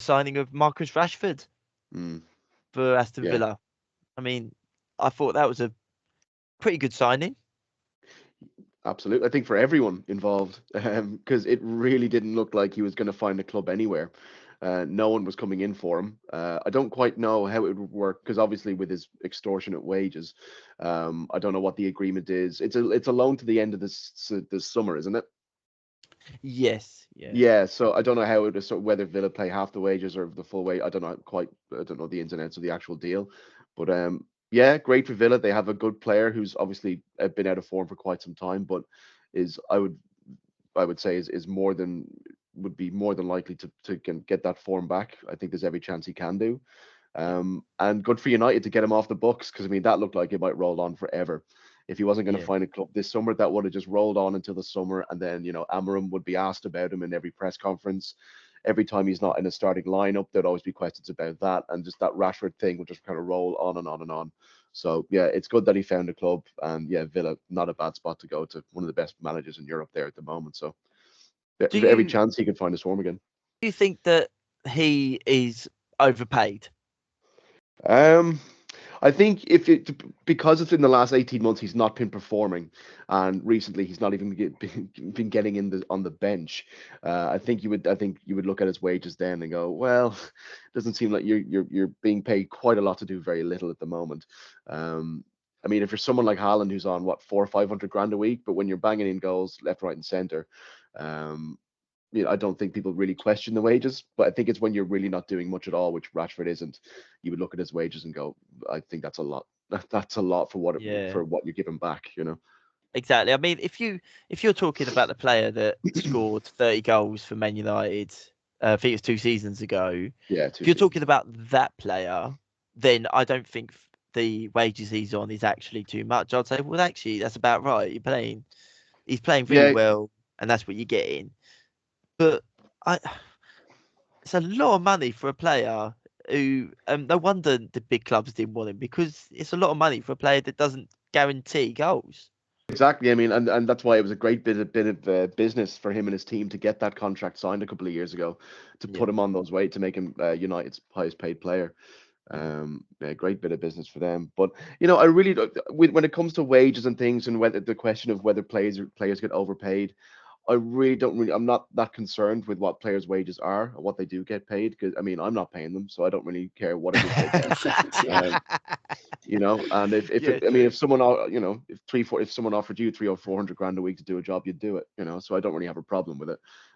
signing of Marcus Rashford Mm, for Aston yeah, Villa. I mean, I thought that was a pretty good signing. absolutely. I think for everyone involved, because it really didn't look like he was going to find a club anywhere. No one was coming in for him. I don't quite know how it would work because obviously with his extortionate wages, I don't know what the agreement is. It's a loan to the end of this summer, isn't it? Yes, yeah. Yeah, so I don't know how it is, so whether Villa pay half the wages or the full wage. I don't know quite. I don't know the ins and outs of the actual deal, but yeah, great for Villa. They have a good player who's obviously been out of form for quite some time, but is I would say is more than would be more than likely to get that form back. I think there's every chance he can do. Yeah, And good for United to get him off the books because I mean that looked like it might roll on forever. If he wasn't going to yeah. find a club this summer, that would have just rolled on until the summer, and then Amarim would be asked about him in every press conference. Every time he's not in a starting lineup, there'd always be questions about that, and just that Rashford thing would just kind of roll on and on and on. So yeah, it's good that he found a club, and yeah, Villa not a bad spot to go to. One of the best managers in Europe there at the moment. So Do every you chance he could find his form again. do you think that he is overpaid? Um, I think if it because it's in the last 18 months he's not been performing, and recently he's not even been getting in the on the bench. I think you would look at his wages then and go, well, it doesn't seem like you're being paid quite a lot to do very little at the moment. I mean, if you're someone like Haaland who's on what 400 or 500 grand a week, but when you're banging in goals left, right, and center, um, I don't think people really question the wages, but I think it's when you're really not doing much at all, which Rashford isn't. You would look at his wages and go, I think that's a lot. That's a lot for Yeah, what you're giving back. exactly. I mean, if you're talking about the player that scored 30 goals for Man United, I think it was 2 seasons ago. Yeah, If two you're talking seasons. about that player, then I don't think the wages he's on is actually too much. I'd say, well, actually, that's about right. He's playing really Yeah, well, and that's what you're getting. But I, it's a lot of money for a player who, no wonder the big clubs didn't want him because it's a lot of money for a player that doesn't guarantee goals. exactly. I mean, and that's why it was a great bit of business for him and his team to get that contract signed a couple of years ago, to Yeah, put him on those weight to make him United's highest paid player. Yeah, great bit of business for them. But I really when it comes to wages and things, and whether the question of whether players get overpaid, I really don't really. I'm not that concerned with what players' wages are or what they do get paid because I mean I'm not paying them, so I don't really care what it is they get. exactly. And if Yeah, it, I mean, true. if someone, if someone offered you 300 or 400 grand a week to do a job, you'd do it. So I don't really have a problem with it.